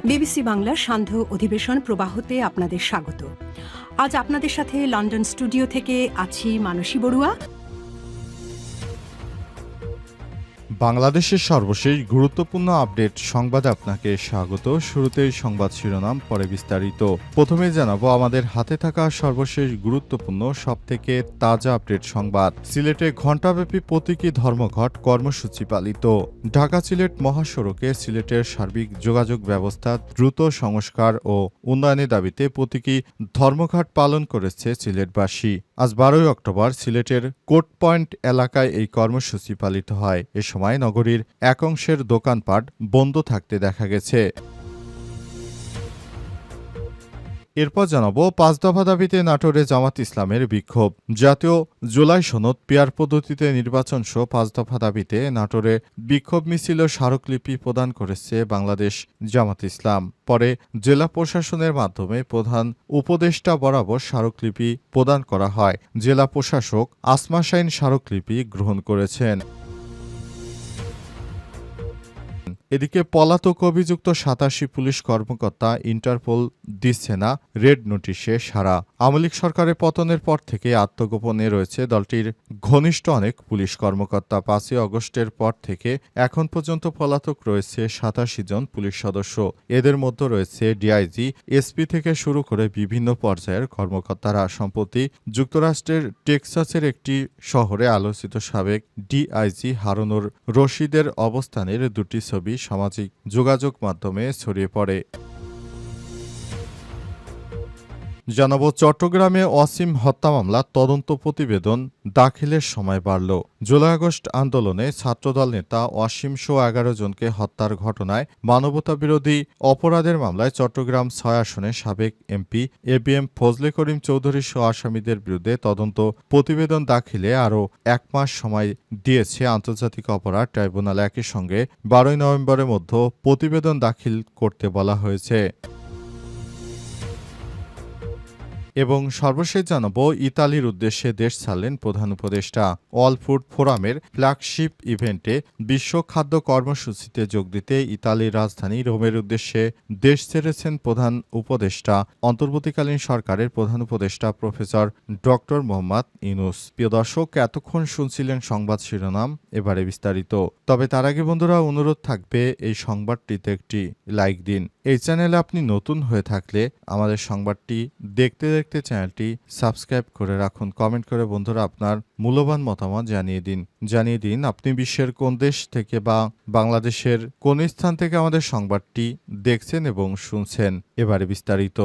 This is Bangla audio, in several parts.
বিবিসি বাংলার সান্ধ্য অধিবেশন প্রবাহতে আপনাদের স্বাগত। আজ আপনাদের সাথে লন্ডন স্টুডিও থেকে আছি মানসী বড়ুয়া। বাংলাদেশের সর্বশেষ গুরুত্বপূর্ণ আপডেট সংবাদে আপনাকে স্বাগত। শুরুতেই সংবাদ শিরোনাম, পরে বিস্তারিত। প্রথমে জানাবো আমাদের হাতে থাকা সর্বশেষ গুরুত্বপূর্ণ সবথেকে তাজা আপডেট সংবাদ। সিলেটে ঘণ্টাব্যাপী প্রতীকী ধর্মঘট কর্মসূচি পালিত। ঢাকা সিলেট মহাসড়কে সিলেটের সার্বিক যোগাযোগ ব্যবস্থা দ্রুত সংস্কার ও উন্নয়নের দাবিতে প্রতীকী ধর্মঘট পালন করেছে সিলেটবাসী। আজ 12 অক্টোবর সিলেটের কোর্ট পয়েন্ট এলাকায় এই কর্মসূচি পালিত হয়। এ সময় নগরীর এক অংশের দোকানপাট বন্ধ থাকতে দেখা গেছে। এরপর জানাবো 5 দফা দাবিতে নাটোরে জামাত ইসলামের বিক্ষোভ। জাতীয় জুলাই সনদ পিয়ার পদ্ধতিতে নির্বাচন সহ 5 দফা দাবিতে নাটোরে বিক্ষোভ মিছিল ও স্মারকলিপি প্রদান করেছে বাংলাদেশ জামাত ইসলাম। পরে জেলা প্রশাসনের মাধ্যমে প্রধান উপদেষ্টা বরাবর স্মারকলিপি প্রদান করা হয়। জেলা প্রশাসক আসমা শাইন স্মারকলিপি গ্রহণ করেছেন। এদিকে পলাতক অভিযুক্ত 87 পুলিশ কর্মকর্তা ইন্টারপোল দিচ্ছে না রেড নোটিশে সাড়া। আওয়ামী লীগ সরকারের পতনের পর থেকে আত্মগোপনে রয়েছে দলটির ঘনিষ্ঠ অনেক পুলিশ কর্মকর্তা। 5 আগস্টের পর থেকে এখন পর্যন্ত পলাতক রয়েছে 87 জন পুলিশ সদস্য। এদের মধ্যে রয়েছে ডিআইজি, এসপি থেকে শুরু করে বিভিন্ন পর্যায়ের কর্মকর্তারা। সম্প্রতি যুক্তরাষ্ট্রের টেক্সাসের একটি শহরে আলোচিত সাবেক ডিআইজি হারুনুর রশিদের অবস্থানের দুটি ছবি সামাজিক যোগাযোগ মাধ্যমে ছড়িয়ে পড়ে। জানাবো চট্টগ্রামে অসীম হত্যা মামলা তদন্ত প্রতিবেদন দাখিলের সময় বাড়ল। জুলাই আগস্ট আন্দোলনে ছাত্রদল নেতা অসীম সহ 11 জনকে হত্যার ঘটনায় মানবতাবিরোধী অপরাধের মামলায় চট্টগ্রাম 6 আসনে সাবেক এমপি এবিএম ফজলে করিম চৌধুরী সহ আসামিদের বিরুদ্ধে তদন্ত প্রতিবেদন দাখিলে আরও 1 মাস সময় দিয়েছে আন্তর্জাতিক অপরাধ ট্রাইব্যুনাল। একই সঙ্গে 12 নভেম্বরের মধ্যে প্রতিবেদন দাখিল করতে বলা হয়েছে। এবং সর্বশেষ জানাবো ইতালির উদ্দেশ্যে দেশ ছাড়লেন প্রধান উপদেষ্টা। অল ফুড ফোরামের ফ্ল্যাগশিপ ইভেন্টে বিশ্ব খাদ্য কর্মসূচিতে যোগ দিতে ইতালির রাজধানী রোমের উদ্দেশ্যে দেশ ছেড়েছেন প্রধান উপদেষ্টা। অন্তর্বর্তীকালীন সরকারের প্রধান উপদেষ্টা প্রফেসর ডক্টর মোহাম্মদ ইউনূস। প্রিয় দর্শক, এতক্ষণ শুনছিলেন সংবাদ শিরোনাম, এবারে বিস্তারিত। তবে তার আগে বন্ধুরা অনুরোধ থাকবে এই সংবাদটিতে একটি লাইক দিন। এই চ্যানেলে আপনি নতুন হয়ে থাকলে আমাদের সংবাদটি দেখতে চ্যানেলটি সাবস্ক্রাইব করে রাখুন। কমেন্ট করে বন্ধুরা আপনার মূল্যবান মতামত জানিয়ে দিন আপনি বিশ্বের কোন দেশ থেকে বা বাংলাদেশের কোন স্থান থেকে আমাদের সংবাদটি দেখছেন এবং শুনছেন। এবারে বিস্তারিত।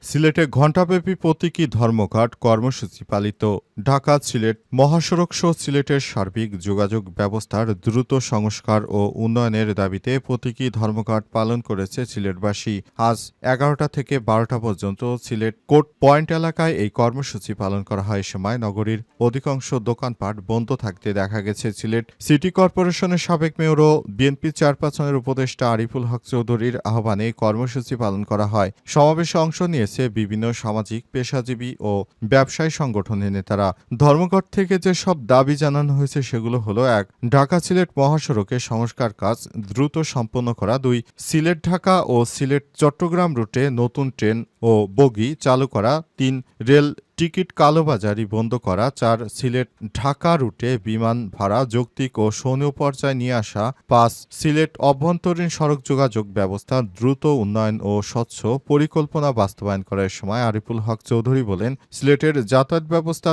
সিলেটে ঘণ্টাব্যাপী প্রতীকী ধর্মঘট কর্মসূচি পালিত। ঢাকা সিলেট মহাসড়ক সহ সিলেটের সার্বিক যোগাযোগ ব্যবস্থার দ্রুত সংস্কার ও উন্নয়নের দাবিতে প্রতীকী ধর্মঘট পালন করেছে সিলেটবাসী। আজ 11টা থেকে 12টা পর্যন্ত সিলেট কোর্ট পয়েন্ট এলাকায় এই কর্মসূচি পালন করা হয়। এ সময় নগরীর অধিকাংশ দোকানপাট বন্ধ থাকতে দেখা গেছে। সিলেট সিটি কর্পোরেশনের সাবেক মেয়র ও বিএনপি চেয়ারপারসনের উপদেষ্টা আরিফুল হক চৌধুরীর আহ্বানে কর্মসূচি পালন করা হয়। সমাবেশে অংশ নিয়েছে বিভিন্ন সামাজিক, পেশাজীবী ও ব্যবসায়ী সংগঠনের নেতারা। ধর্মঘট থেকে যে সব দাবি জানানো হয়েছে সেগুলো হলো: 1. ঢাকা সিলেট মহাসড়কে সংস্কার কাজ দ্রুত সম্পন্ন করা। 2. সিলেট ঢাকা ও সিলেট চট্টগ্রাম রুটে নতুন ট্রেন ও বগি চালু করা। 3. রেল টিকিট কালোবাজারি বন্ধ করা। 4. সিলেট ঢাকা রুটে বিমান ভাড়া যৌক্তিক ও সহনীয় পর্যায়ে নিয়ে আসা। 5. সিলেট অভ্যন্তরীণ সড়ক যোগাযোগ ব্যবস্থা দ্রুত উন্নয়ন ও স্বচ্ছ পরিকল্পনা বাস্তবায়ন করার সময় আরিফুল হক চৌধুরী বলেন, সিলেটের যাতায়াত ব্যবস্থা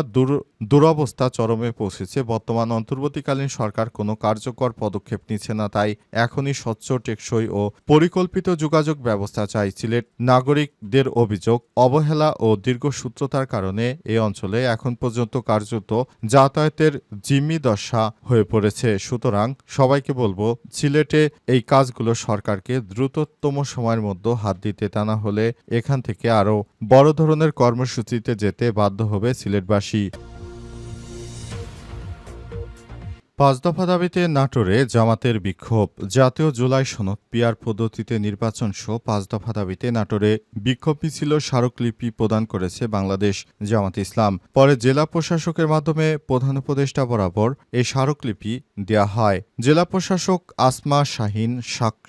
দুরবস্থা চরমে পৌঁছেছে। বর্তমান অন্তর্বর্তীকালীন সরকার কোনো কার্যকর পদক্ষেপ নিচ্ছে না, তাই এখনই স্বচ্ছ, টেকসই ও পরিকল্পিত যোগাযোগ ব্যবস্থা চাই। সিলেট নাগরিকদের অভিযোগ, অবহেলা ও দীর্ঘসূত্রতার কারণে এই অঞ্চলে এখন পর্যন্ত কার্যত যাতায়াতের জিম্মি দশা হয়ে পড়েছে। সুতরাং সবাইকে বলবো, সিলেটে এই কাজগুলো সরকারকে দ্রুততম সময়ের মধ্যে হাত দিতে, তা না হলে এখান থেকে আরও বড় ধরনের কর্মসূচিতে যেতে বাধ্য হবে সিলেটবাসী। 5 দফা দাবিতে নাটোরে জামাতের বিক্ষোভ। জাতীয় জুলাই সনদ পিআর পদ্ধতিতে নির্বাচন সহ 5 দফা দাবিতে নাটোরে বিক্ষোভ মিছিল স্মারকলিপি প্রদান করেছে বাংলাদেশ জামাত ইসলাম। পরে জেলা প্রশাসকের মাধ্যমে প্রধান উপদেষ্টা বরাবর এই স্মারকলিপি দেয়া হয়। জেলা প্রশাসক আসমা শাহীন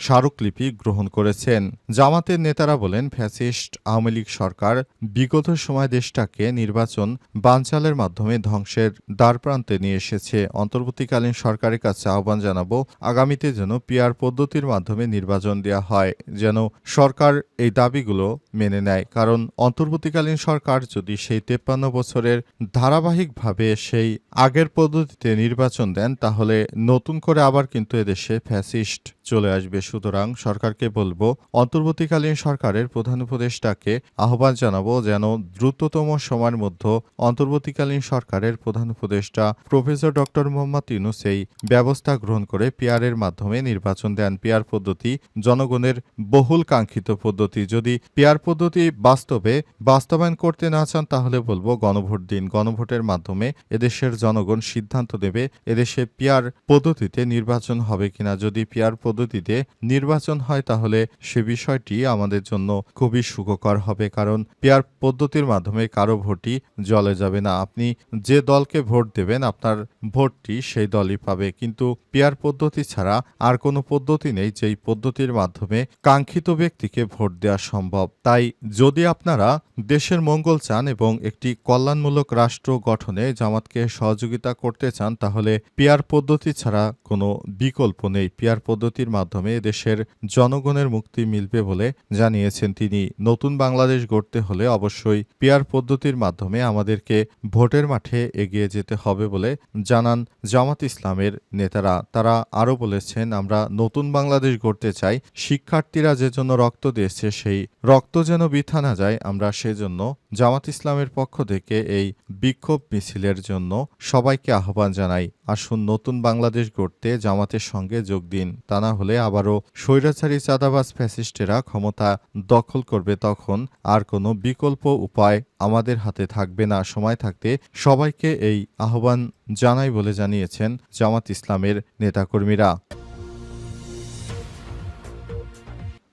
স্মারকলিপি গ্রহণ করেছেন। জামাতের নেতারা বলেন, ফ্যাসিস্ট আওয়ামী লীগ সরকার বিগত সময় দেশটাকে নির্বাচন বানচালের মাধ্যমে ধ্বংসের দ্বারপ্রান্তে নিয়ে এসেছে। অন্তর্বর্তীকালীন সরকারের কাছে আহ্বান জানাবো, আগামীতে যেন পিআর পদ্ধতির মাধ্যমে নির্বাচন দেওয়া হয়, যেন সরকার এই দাবিগুলো মেনে নেয়। কারণ অন্তর্বর্তীকালীন সরকার যদি সেই 53 বছরের ধারাবাহিকভাবে সেই আগের পদ্ধতিতে নির্বাচন দেন, তাহলে নতুন করে আবার কিন্তু এদেশে ফ্যাসিস্ট চলে আসবে। সুতরাং সরকারকে বলবো, অন্তর্বর্তীকালীন সরকারের প্রধান উপদেষ্টাকে আহ্বান জানাবো যেন দ্রুততম সময়ের মধ্যে অন্তর্বর্তীকালীন সরকারের প্রধান উপদেষ্টা প্রফেসর ডক্টর মোহাম্মদ ইউনূস এই ব্যবস্থা গ্রহণ করে পিআরের মাধ্যমে নির্বাচন দেন। পিআর পদ্ধতি জনগণের বহুল কাঙ্ক্ষিত পদ্ধতি। যদি পিআর পদ্ধতি বাস্তবায়ন করতে না চান, তাহলে বলবো গণভোট দিন। গণভোটের মাধ্যমে এদেশের জনগণ সিদ্ধান্ত নেবে এদেশে পিআর পদ্ধতিতে নির্বাচন হবে কিনা। যদি পিআর পদ্ধতিতে নির্বাচন হয়, তাহলে সে বিষয়টি আমাদের জন্য খুবই সুখকর হবে। কারণ পিআর পদ্ধতির মাধ্যমে কারো ভোটই জলে যাবে না। আপনি যে দলকে ভোট দেবেন, আপনার ভোটটি সেই দলই পাবে। কিন্তু পিআর পদ্ধতি ছাড়া আর কোনো পদ্ধতি নেই যেই পদ্ধতির মাধ্যমে কাঙ্ক্ষিত ব্যক্তিকে ভোট দেওয়া সম্ভব। তাই যদি আপনারা দেশের মঙ্গল চান এবং একটি কল্যাণমূলক রাষ্ট্র গঠনে জামাতকে সহযোগিতা করতে চান, তাহলে পিআর পদ্ধতি ছাড়া কোনো বিকল্প নেই। পিআর পদ্ধতির মাধ্যমে দেশের জনগণের মুক্তি মিলবে বলে জানিয়েছেন তিনি। নতুন বাংলাদেশ গড়তে হলে অবশ্যই পিআর পদ্ধতির মাধ্যমে আমাদেরকে ভোটের মাঠে এগিয়ে যেতে হবে বলে জানান জামাত ইসলামের নেতারা। তারা আরও বলেছেন, আমরা নতুন বাংলাদেশ গড়তে চাই। শিক্ষার্থীরা যে জন্য রক্ত দিয়েছে, সেই রক্ত যেন বৃথা না যায়, আমরা সেজন্য জামাত ইসলামের পক্ষ থেকে এই বিক্ষোভ মিছিলের জন্য সবাইকে আহ্বান জানাই। আসুন নতুন বাংলাদেশ গড়তে জামাতের সঙ্গে যোগ দিন। তা না হলে আবারও স্বৈরাচারী চাঁদাবাজ ফ্যাসিস্টেরা ক্ষমতা দখল করবে, তখন আর কোনো বিকল্প উপায় আমাদের হাতে থাকবে না। সময় থাকতে সবাইকে এই আহ্বান জানাই বলে জানিয়েছেন জামাত ইসলামের নেতাকর্মীরা।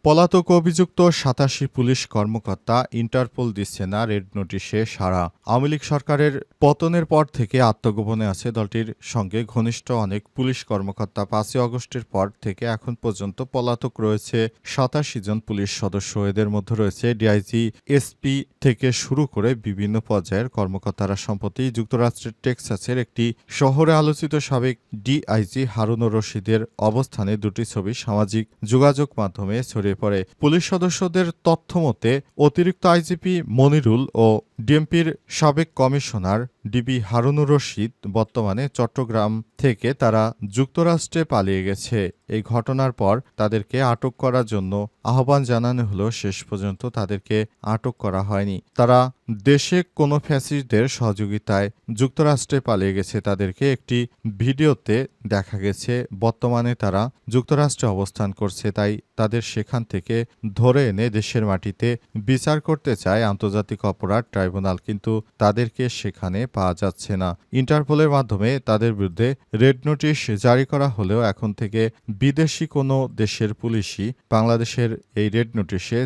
পলাতক অভিযুক্ত 87 পুলিশ কর্মকর্তা ইন্টারপোল দিচ্ছে না রেড নোটিশে সাড়া। আওয়ামী লীগ সরকারের পতনের পর থেকে আত্মগোপনে আছে দলটির সঙ্গে ঘনিষ্ঠ অনেক পুলিশ কর্মকর্তা। 5 আগস্টের পর থেকে এখন পর্যন্ত পলাতক রয়েছে 87 জন পুলিশ সদস্য। এদের মধ্যে রয়েছে ডিআইজি, এসপি থেকে শুরু করে বিভিন্ন পর্যায়ের কর্মকর্তারা। সম্প্রতি যুক্তরাষ্ট্রের টেক্সাসের একটি শহরে আলোচিত সাবেক ডিআইজি হারুনুর রশিদের অবস্থানে দুটি ছবি সামাজিক যোগাযোগ মাধ্যমে ছড়িয়ে পড়ে। পুলিশ সদস্যদের তথ্য মতে অতিরিক্ত আইজিপি মনিরুল ও ডিএমপির সাবেক কমিশনার ডিবি হারুনুর রশিদ বর্তমানে চট্টগ্রাম থেকে তারা যুক্তরাষ্ট্রে পালিয়ে গেছে। এই ঘটনার পর তাদেরকে আটক করার জন্য আহ্বান জানানো হলেও শেষ পর্যন্ত তাদেরকে আটক করা হয়নি। তারা দেশে কোনো ফ্যাসিস্টদের সহযোগিতায় যুক্তরাষ্ট্রে পালিয়ে গেছে। তাদেরকে একটি ভিডিওতে দেখা গেছে বর্তমানে তারা যুক্তরাষ্ট্রে অবস্থান করছে। তাই তাদের সেখান থেকে ধরে এনে দেশের মাটিতে বিচার করতে চায় আন্তর্জাতিক অপরাধ ট্রাইব্যুনাল, কিন্তু তাদেরকে সেখানে পাওয়া যাচ্ছে না। ইন্টারপোলের মাধ্যমে তাদের বিরুদ্ধে রেড নোটিশ জারি করা হলেও এখন থেকে বিদেশি কোনো দেশের পুলিশই বাংলাদেশের এই রেড নোটিশে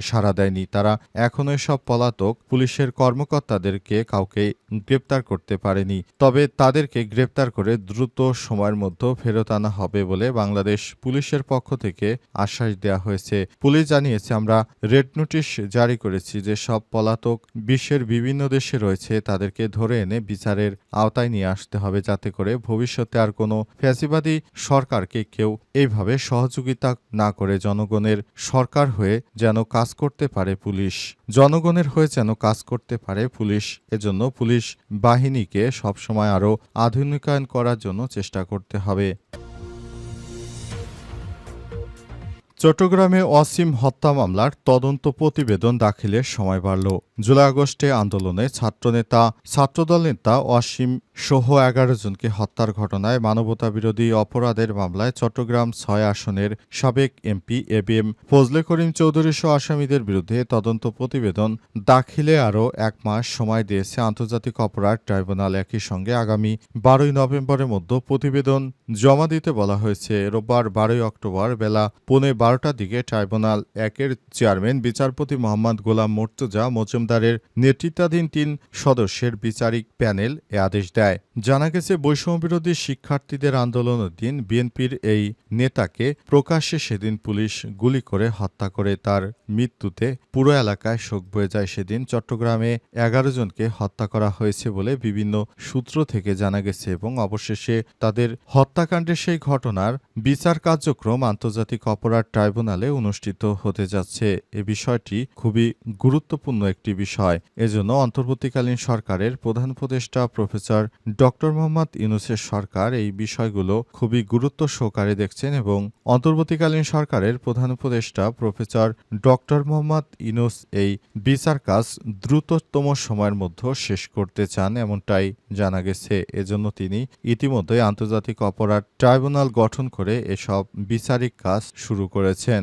সাড়া দেয়নি। তারা এখনো সব পলাতক পুলিশের কর্মকর্তাদেরকে কাউকে গ্রেপ্তার করতে পারেনি। তবে তাদেরকে গ্রেপ্তার করে দ্রুত সময়ের মধ্যে ফেরত আনা হবে বলে বাংলাদেশ পুলিশের পক্ষ থেকে আশ্বাস দেওয়া হয়েছে। পুলিশ জানিয়েছে, আমরা রেড নোটিশ জারি করেছি। যে সব পলাতক বিশ্বের বিভিন্ন দেশে রয়েছে, তাদেরকে ধরে এনে বিচারের আওতায় নিয়ে আসতে হবে, যাতে করে ভবিষ্যতে আর কোনো ফ্যাসিবাদী সরকারকে কেউ এইভাবে সহযোগিতা না করে জনগণের সরকার হয়ে যেন কাজ করতে পারে পুলিশ। জনগণের হয়ে যেন কাজ করতে পারে পুলিশ। এজন্য পুলিশ বাহিনীকে সবসময় আরও আধুনিকায়ন করার জন্য চেষ্টা করতে হবে। চট্টগ্রামে ওয়াসিম হত্যা মামলার তদন্ত প্রতিবেদন দাখিলের সময় বাড়ল। জুলাই আগস্টে আন্দোলনে ছাত্রদল নেতা ওয়াসিম সহ 11 জনকে হত্যার ঘটনায় মানবতাবিরোধী অপরাধের মামলায় চট্টগ্রাম ৬ আসনের সাবেক এমপি এবিএম ফজলে করিম চৌধুরী সহ আসামিদের বিরুদ্ধে তদন্ত প্রতিবেদন দাখিলে আরও 1 মাস সময় দিয়েছে আন্তর্জাতিক অপরাধ ট্রাইব্যুনাল। একই সঙ্গে আগামী 12 নভেম্বরের মধ্যে প্রতিবেদন জমা দিতে বলা হয়েছে। রোববার 12 অক্টোবর বেলা 12:15টার দিকে ট্রাইব্যুনাল 1-এর চেয়ারম্যান বিচারপতি মোহাম্মদ গোলাম মুর্তজা মজুমদারের নেতৃত্বাধীন 3 সদস্যের বিচারিক প্যানেল এ আদেশ দেয়। জানা গেছে, বৈষম্যবিরোধী শিক্ষার্থীদের আন্দোলনের দিন বিএনপির এই নেতাকে প্রকাশ্যে সেদিন পুলিশ গুলি করে হত্যা করে। তার মৃত্যুতে পুরো এলাকায় শোক বয়ে যায়। সেদিন চট্টগ্রামে 11 জনকে হত্যা করা হয়েছে বলে বিভিন্ন সূত্র থেকে জানা গেছে এবং অবশেষে তাদের হত্যাকাণ্ডের সেই ঘটনার বিচার কার্যক্রম আন্তর্জাতিক অপরাধ ট্রাইব্যুনালে অনুষ্ঠিত হতে যাচ্ছে। এ বিষয়টি খুবই গুরুত্বপূর্ণ একটি বিষয়। এজন্য অন্তর্বর্তীকালীন সরকারের প্রধান উপদেষ্টা প্রফেসর ডক্টর মোহাম্মদ ইউনূসের সরকার এই বিষয়গুলো খুবই গুরুত্ব সহকারে দেখছেন এবং অন্তর্বর্তীকালীন সরকারের প্রধান উপদেষ্টা প্রফেসর ডক্টর মোহাম্মদ ইউনূস এই বিচার কাজ দ্রুততম সময়ের মধ্যে শেষ করতে চান, এমনটাই জানা গেছে। এজন্য তিনি ইতিমধ্যে আন্তর্জাতিক অপরাধ ট্রাইব্যুনাল গঠন করে এসব বিচারিক কাজ শুরু করেছেন।